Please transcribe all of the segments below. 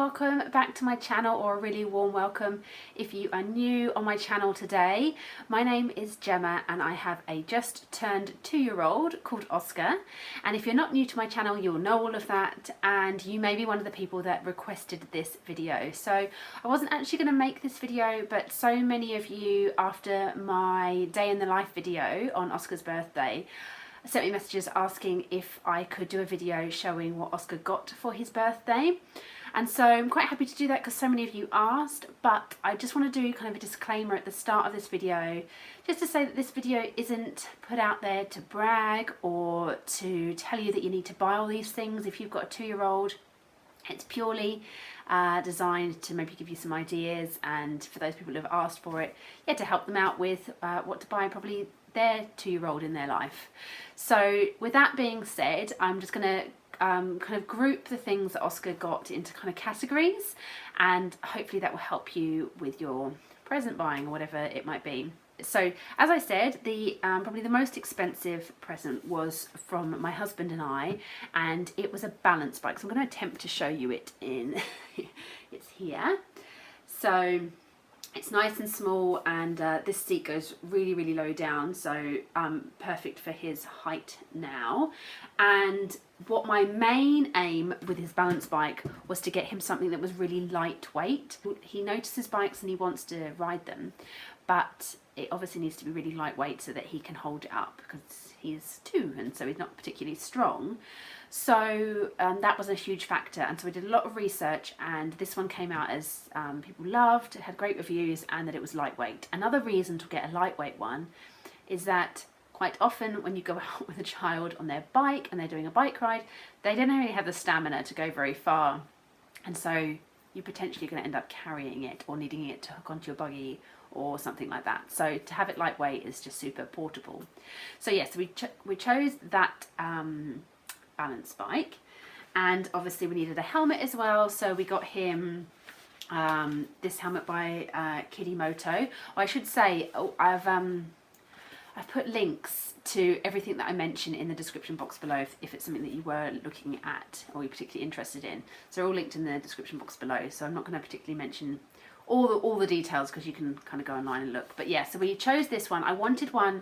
welcome back to my channel, or a really warm welcome if you are new on my channel today. My name is Gemma and I have a just turned 2-year-old called Oscar, and if you're not new to my channel you'll know all of that, and you may be one of the people that requested this video. So I wasn't actually going to make this video, but so many of you after my day in the life video on Oscar's birthday sent me messages asking if I could do a video showing what Oscar got for his birthday. And so I'm quite happy to do that because so many of you asked, but I just want to do kind of a disclaimer at the start of this video, just to say that this video isn't put out there to brag or to tell you that you need to buy all these things if you've got a 2-year-old. It's purely designed to maybe give you some ideas, and for those people who have asked for it, yeah, to help them out with what to buy probably their 2-year-old in their life. So with that being said, I'm just going to kind of group the things that Oscar got into kind of categories, and hopefully that will help you with your present buying or whatever it might be. So as I said, the probably the most expensive present was from my husband and I, and it was a balance bike. So I'm going to attempt to show you it in it's here. So it's nice and small, and this seat goes really low down, so perfect for his height now. And what my main aim with his balance bike was to get him something that was really lightweight. He notices bikes and he wants to ride them, but it obviously needs to be really lightweight so that he can hold it up, because he's 2 and so he's not particularly strong. So that was a huge factor, and so we did a lot of research, and this one came out as people loved, it had great reviews, and that it was lightweight. Another reason to get a lightweight one is that quite often when you go out with a child on their bike and they're doing a bike ride, they don't really have the stamina to go very far, and so you're potentially going to end up carrying it or needing it to hook onto your buggy or something like that. So to have it lightweight is just super portable. So yes, we chose that balance bike, and obviously we needed a helmet as well, so we got him this helmet by Kidimoto. I should say, I've put links to everything that I mention in the description box below if it's something that you were looking at or you're particularly interested in. So they're all linked in the description box below, so I'm not going to particularly mention all the details because you can kind of go online and look. But yeah, so we chose this one. I wanted one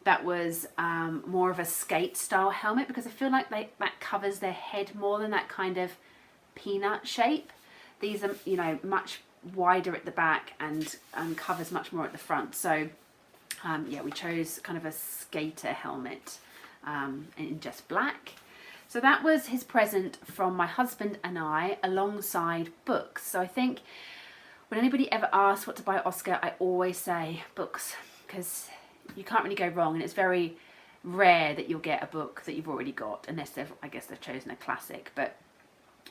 that was more of a skate style helmet, because I feel like that covers their head more than that kind of peanut shape. These are, you know, much wider at the back and covers much more at the front. So yeah, we chose kind of a skater helmet in just black. So that was his present from my husband and I, alongside books. So I think when anybody ever asks what to buy Oscar, I always say books, because you can't really go wrong, and it's very rare that you'll get a book that you've already got, unless I guess they've chosen a classic. But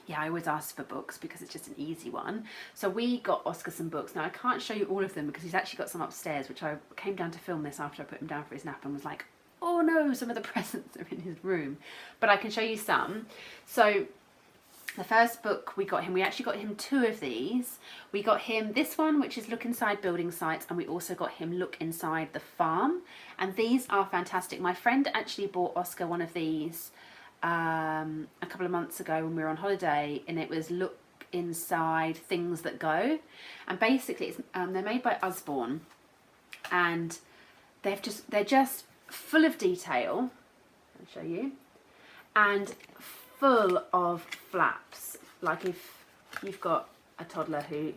yeah, I always ask for books because it's just an easy one. So we got Oscar some books. Now I can't show you all of them because he's actually got some upstairs, which I came down to film this after I put him down for his nap and was like, oh no, some of the presents are in his room. But I can show you some. So the first book we got him, we actually got him 2 of these. We got him this one, which is Look Inside Building Sites, and we also got him Look Inside the Farm. And these are fantastic. My friend actually bought Oscar one of these a couple of months ago when we were on holiday, and it was Look Inside Things That Go. And basically it's, they're made by Usborne, and they're just full of detail. I'll show you. And full of flaps. Like if you've got a toddler who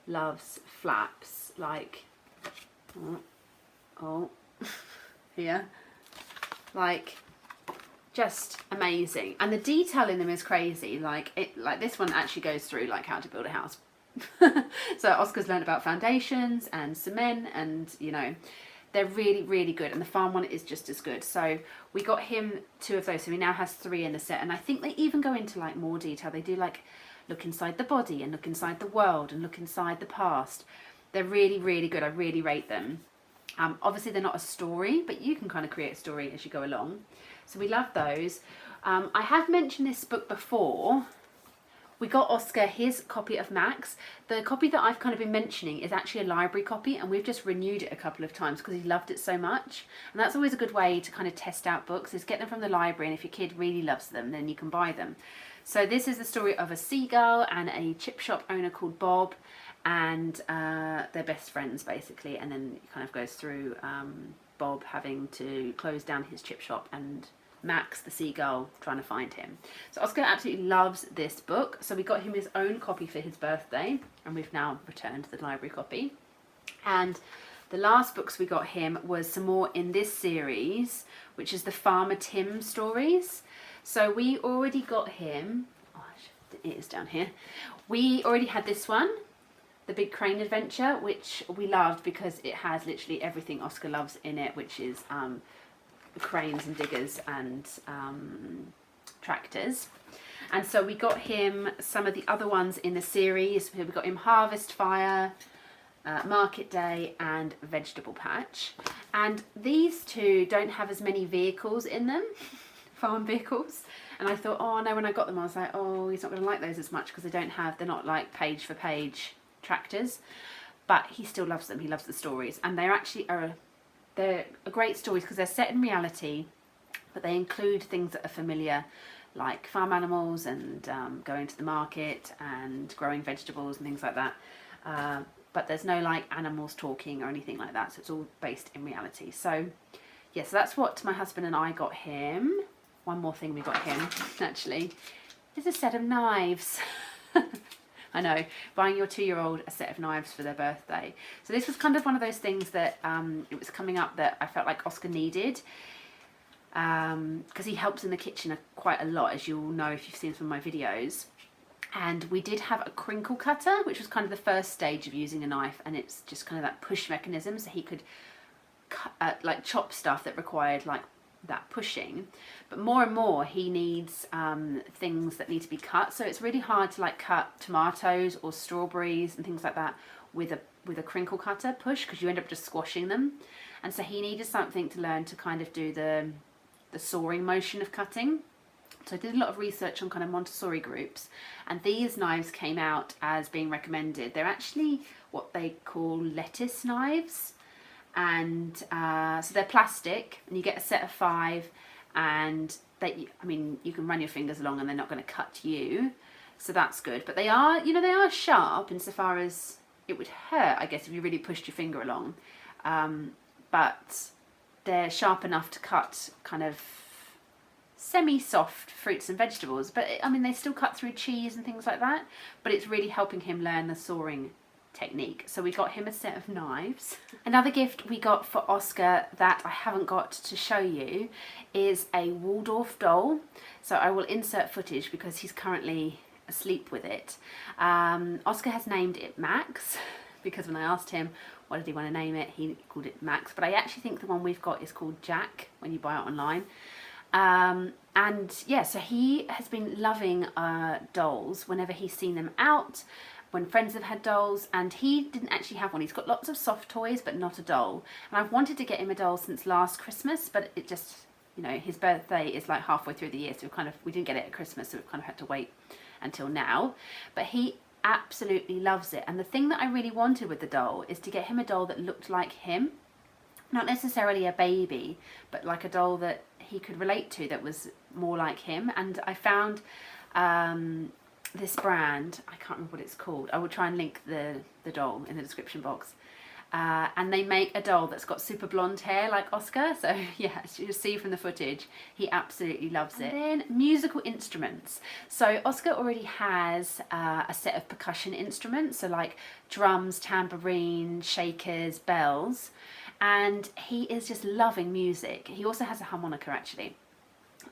loves flaps, like oh here, like just amazing. And the detail in them is crazy. Like this one actually goes through like how to build a house. So Oscar's learned about foundations and cement, and you know, they're really good, and the farm one is just as good. So we got him 2 of those, so he now has 3 in the set, and I think they even go into like more detail. They do like look inside the body and look inside the world and look inside the past. They're really good. I really rate them. Obviously they're not a story, but you can kind of create a story as you go along. So we love those. I have mentioned this book before. we got Oscar his copy of Max. The copy that I've kind of been mentioning is actually a library copy, and we've just renewed it a couple of times because he loved it so much. And that's always a good way to kind of test out books, is get them from the library, and if your kid really loves them, then you can buy them. So this is the story of a seagull and a chip shop owner called Bob, and they're best friends basically, and then it kind of goes through Bob having to close down his chip shop and Max the seagull trying to find him. So Oscar absolutely loves this book, so we got him his own copy for his birthday, and we've now returned the library copy. And the last books we got him was some more in this series, which is the Farmer Tim stories. So we already got him, it is down here, we already had this one, The Big Crane Adventure, which we loved because it has literally everything Oscar loves in it, which is cranes and diggers and tractors. And so we got him some of the other ones in the series. We got him Harvest Fire, Market Day and Vegetable Patch. And these two don't have as many vehicles in them, farm vehicles. And I thought, oh no, when I got them I was like, oh, he's not going to like those as much because they're not like page for page tractors. But he still loves them. He loves the stories, and they're actually they're great stories because they're set in reality, but they include things that are familiar, like farm animals and going to the market and growing vegetables and things like that. But there's no like animals talking or anything like that, so it's all based in reality. So yeah, so that's what my husband and I got him. One more thing we got him, actually, is a set of knives. I know, buying your 2-year-old a set of knives for their birthday. So this was kind of one of those things that it was coming up that I felt like Oscar needed, because he helps in the kitchen quite a lot, as you'll know if you've seen some of my videos. And we did have a crinkle cutter, which was kind of the first stage of using a knife, and it's just kind of that push mechanism, so he could like chop stuff that required like that pushing. But more and more he needs things that need to be cut, so it's really hard to like cut tomatoes or strawberries and things like that with a crinkle cutter push, because you end up just squashing them. And so he needed something to learn to kind of do the sawing motion of cutting. So I did a lot of research on kind of Montessori groups, and these knives came out as being recommended. They're actually what they call lettuce knives. And so they're plastic, and you get a set of 5, and you can run your fingers along and they're not going to cut you, so that's good. But they are, they are sharp insofar as it would hurt, I guess, if you really pushed your finger along. But they're sharp enough to cut kind of semi-soft fruits and vegetables. But they still cut through cheese and things like that. But it's really helping him learn the sawing technique. So we got him a set of knives. Another gift we got for Oscar that I haven't got to show you is a Waldorf doll. So I will insert footage because he's currently asleep with it. Oscar has named it Max because when I asked him what did he want to name it, he called it Max. But I actually think the one we've got is called Jack when you buy it online. And yeah, so he has been loving dolls whenever he's seen them out, when friends have had dolls, and he didn't actually have one. He's got lots of soft toys, but not a doll. And I've wanted to get him a doll since last Christmas, but it just, his birthday is like halfway through the year, so we didn't get it at Christmas, so we've kind of had to wait until now. But he absolutely loves it. And the thing that I really wanted with the doll is to get him a doll that looked like him. Not necessarily a baby, but like a doll that he could relate to, that was more like him. And I found this brand, I can't remember what it's called. I will try and link the doll in the description box. And they make a doll that's got super blonde hair like Oscar. So yeah, as you'll see from the footage, he absolutely loves it. And then musical instruments. So Oscar already has a set of percussion instruments, so like drums, tambourine, shakers, bells. And he is just loving music. He also has a harmonica actually.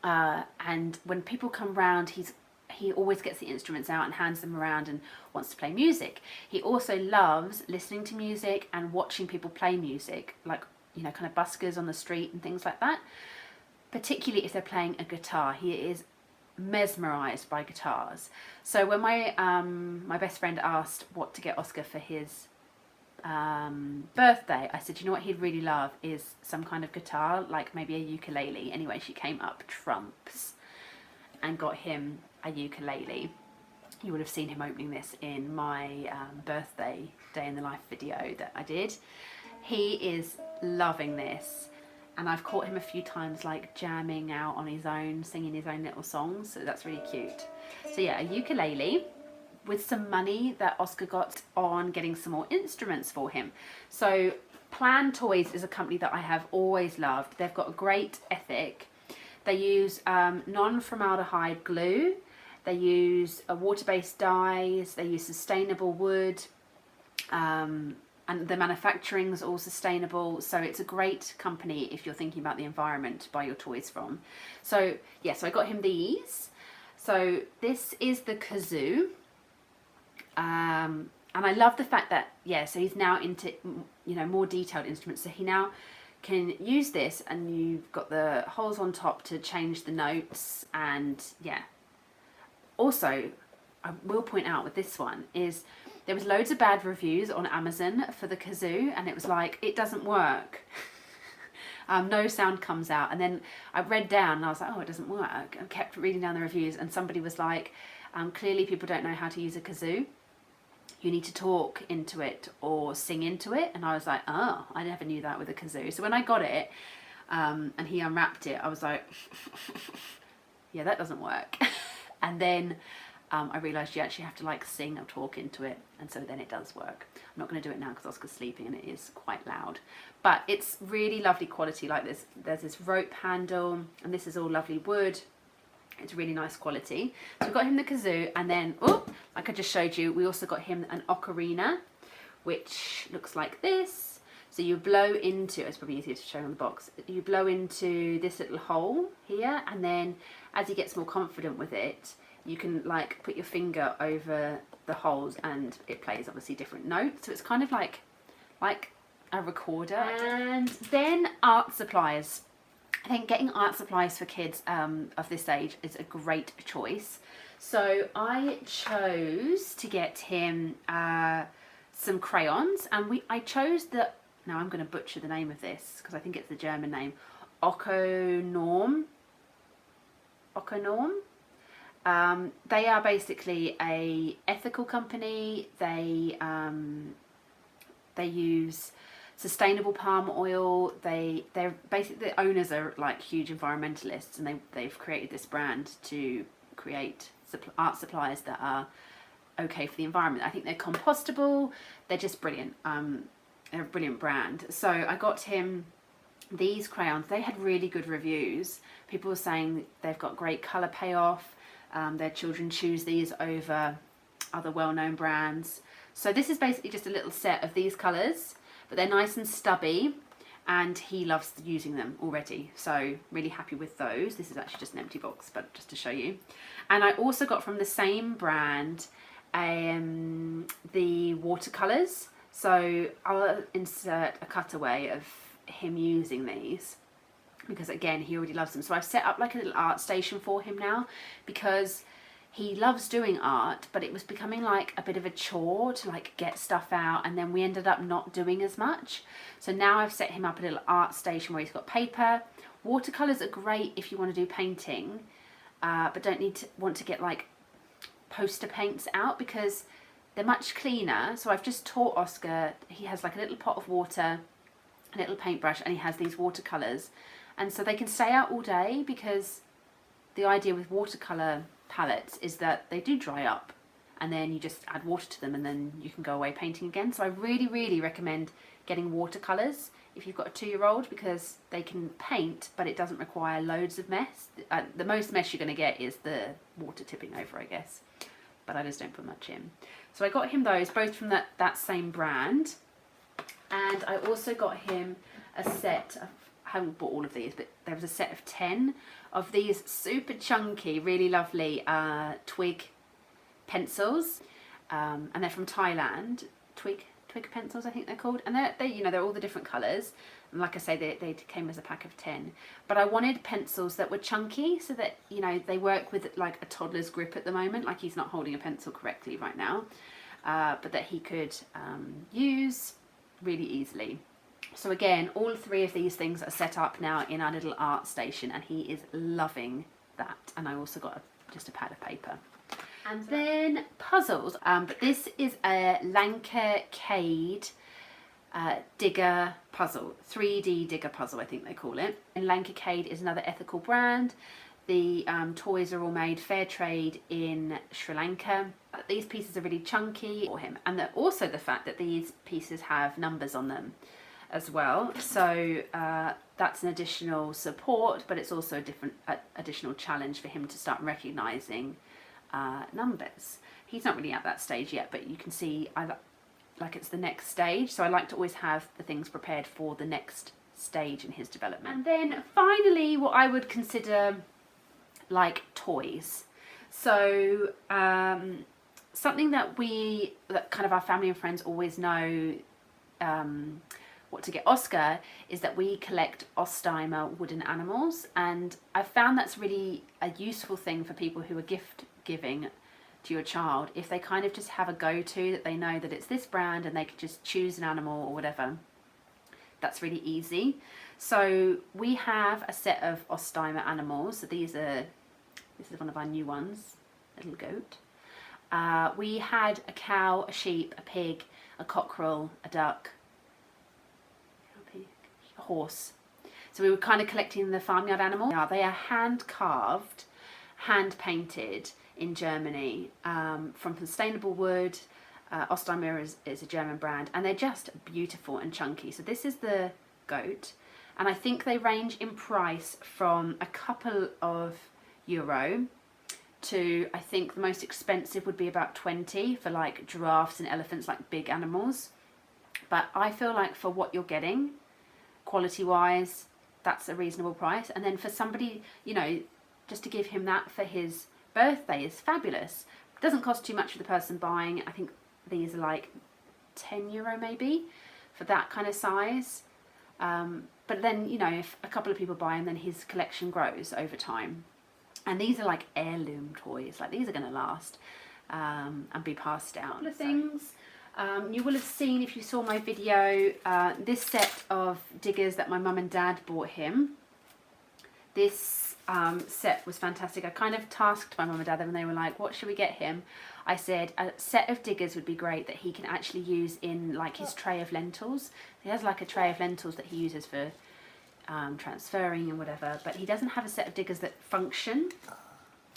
And when people come round, he always gets the instruments out and hands them around and wants to play music. He also loves listening to music and watching people play music, like, kind of buskers on the street and things like that. Particularly if they're playing a guitar. He is mesmerised by guitars. So when my best friend asked what to get Oscar for his birthday, I said, what he'd really love is some kind of guitar, like maybe a ukulele. Anyway, she came up trumps and got him a ukulele. You would have seen him opening this in my birthday day in the life video that I did. He is loving this, and I've caught him a few times like jamming out on his own, singing his own little songs, so that's really cute. So yeah, a ukulele with some money that Oscar got on getting some more instruments for him. So Plan Toys is a company that I have always loved. They've got a great ethic. They use non-formaldehyde glue. They use water-based dyes. They use sustainable wood. And the manufacturing is all sustainable. So it's a great company if you're thinking about the environment to buy your toys from. So yeah, so I got him these. So this is the kazoo. And I love the fact that, yeah, so he's now into, you know, more detailed instruments. So he now can use this, and you've got the holes on top to change the notes. And yeah, also I will point out with this one is there was loads of bad reviews on Amazon for the kazoo, and it was like, it doesn't work. No sound comes out. And then I read down and I was like, oh, it doesn't work. I kept reading down the reviews, and somebody was like, clearly people don't know how to use a kazoo. You need to talk into it or sing into it. And I was like, oh, I never knew that with a kazoo. So when I got it and he unwrapped it, I was like, yeah, that doesn't work. And then I realised you actually have to like sing or talk into it, and so then it does work. I'm not going to do it now because Oscar's sleeping and it is quite loud, but it's really lovely quality. Like this, there's this rope handle, and this is all lovely wood. It's really nice quality. So we got him the kazoo, and then, oh, like I just showed you, we also got him an ocarina, which looks like this. So you blow into, it's probably easier to show on the box, you blow into this little hole here, and then as he gets more confident with it, you can like put your finger over the holes and it plays obviously different notes. So it's kind of like a recorder. And then art supplies. I think getting art supplies for kids of this age is a great choice. So I chose to get him some crayons, and I chose the, now I'm going to butcher the name of this because I think it's the German name, Okonorm. They are basically a ethical company. They use sustainable palm oil. They're basically, the owners are like huge environmentalists, and they've created this brand to create art supplies that are okay for the environment. I think they're compostable. They're just brilliant. They're a brilliant brand. So I got him these crayons. They had really good reviews. People were saying they've got great colour payoff. Their children choose these over other well-known brands. So this is basically just a little set of these colours, but they're nice and stubby, and he loves using them already. So really happy with those. This is actually just an empty box, but just to show you. And I also got from the same brand the watercolours. So I'll insert a cutaway of him using these, because again, he already loves them. So I've set up like a little art station for him now, because he loves doing art, but it was becoming like a bit of a chore to like get stuff out, and then we ended up not doing as much. So now I've set him up a little art station where he's got paper. Watercolours are great if you want to do painting, but don't want to get like poster paints out, because they're much cleaner. So I've just taught Oscar, he has like a little pot of water, a little paintbrush, and he has these watercolours. And so they can stay out all day, because the idea with watercolour palettes is that they do dry up, and then you just add water to them, and then you can go away painting again. So I really, really recommend getting watercolours if you've got a 2-year-old, because they can paint, but it doesn't require loads of mess. The most mess you're going to get is the water tipping over, I guess. But I just don't put much in. So I got him those, both from that same brand. And I also got him a set of, I haven't bought all of these, but there was a set of 10 of these super chunky, really lovely twig pencils. And they're from Thailand. Twig pencils, I think they're called. And they're all the different colours. And like I say, they came as a pack of 10. But I wanted pencils that were chunky, so that, they work with like a toddler's grip at the moment. Like, he's not holding a pencil correctly right now. But that he could use really easily. So again, all 3 of these things are set up now in our little art station, and he is loving that. And I also got just a pad of paper. And then puzzles, but this is a Lanka-Cade digger puzzle, 3D digger puzzle I think they call it. And Lanka-Cade is another ethical brand. The toys are all made fair trade in Sri Lanka. These pieces are really chunky for him, and also the fact that these pieces have numbers on them as well, so that's an additional support, but it's also a different additional challenge for him to start recognizing numbers. He's not really at that stage yet, but you can see like it's the next stage, so I like to always have the things prepared for the next stage in his development. And then finally, what I would consider like toys. So something that kind of our family and friends always know what to get Oscar is that we collect Osteimer wooden animals, and I've found that's really a useful thing for people who are gift giving to your child. If they kind of just have a go-to that they know that it's this brand and they could just choose an animal or whatever, that's really easy. So we have a set of Osteimer animals. So this is one of our new ones, little goat. We had a cow, a sheep, a pig, a cockerel, a duck, a horse. So we were kind of collecting the farmyard animals. Now they are hand carved, hand painted in Germany from sustainable wood. Osteimer is a German brand, and they're just beautiful and chunky. So this is the goat, and I think they range in price from a couple of euro to, I think the most expensive would be about 20 for like giraffes and elephants, like big animals. But I feel like for what you're getting, quality wise, that's a reasonable price. And then for somebody, you know, just to give him that for his birthday is fabulous. It doesn't cost too much for the person buying. I think these are like 10 euro maybe for that kind of size. But then, you know, if a couple of people buy them, then his collection grows over time. And these are like heirloom toys, like these are going to last and be passed down. A couple of things you will have seen if you saw my video, this set of diggers that my mum and dad bought him. This set was fantastic. I kind of tasked my mum and dad when they were like, what should we get him? I said a set of diggers would be great that he can actually use in like his tray of lentils. He has like a tray of lentils that he uses for transferring and whatever, but he doesn't have a set of diggers that function.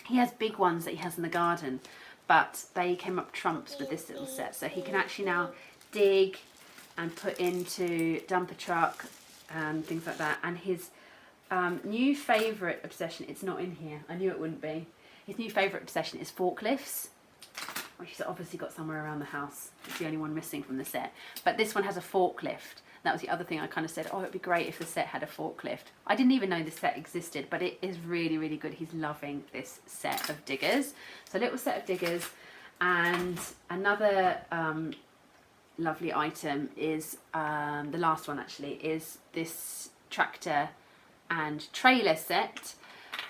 He has big ones that he has in the garden, but they came up trumps with this little set, so he can actually now dig and put into dumper truck and things like that. And his new favourite obsession, it's not in here, I knew it wouldn't be, his new favourite obsession is forklifts, which he's obviously got somewhere around the house. It's the only one missing from the set, but this one has a forklift. That was the other thing I kind of said, oh, it'd be great if the set had a forklift. I didn't even know this set existed, but it is really, really good. He's loving this set of diggers. So a little set of diggers. And another lovely item is, the last one actually, is this tractor and trailer set.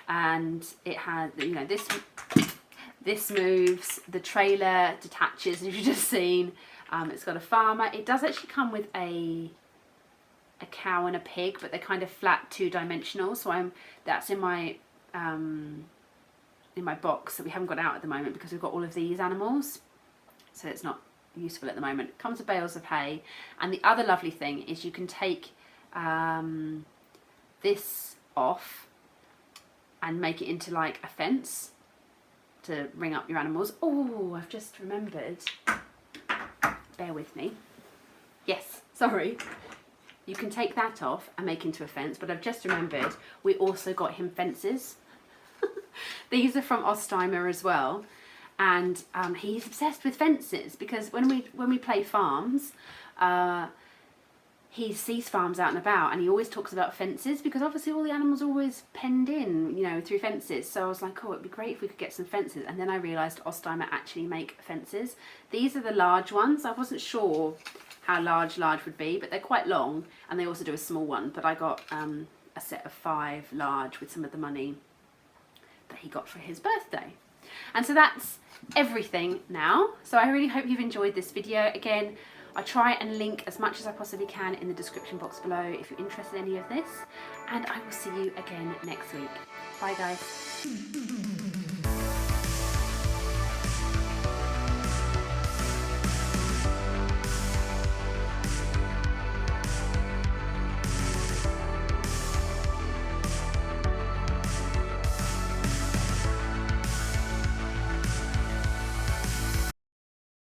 And it has, you know, this moves, the trailer detaches, as you've just seen. It's got a farmer. It does actually come with a cow and a pig, but they're kind of flat two-dimensional, so that's in my box that we haven't got out at the moment because we've got all of these animals, so it's not useful at the moment. It comes with bales of hay, and the other lovely thing is you can take this off and make it into like a fence to ring up your animals. Oh, I've just remembered, bear with me, yes, sorry. You can take that off and make into a fence, but I've just remembered we also got him fences. These are from Osteimer as well, and he's obsessed with fences because when we play farms, he sees farms out and about, and he always talks about fences because obviously all the animals are always penned in, you know, through fences. So I was like, oh, it'd be great if we could get some fences. And then I realised Osteimer actually make fences. These are the large ones. I wasn't sure how large would be, but they're quite long, and they also do a small one. But I got a set of 5 large with some of the money that he got for his birthday. And so that's everything now. So I really hope you've enjoyed this video. Again, I try and link as much as I possibly can in the description box below if you're interested in any of this, and I will see you again next week. Bye guys.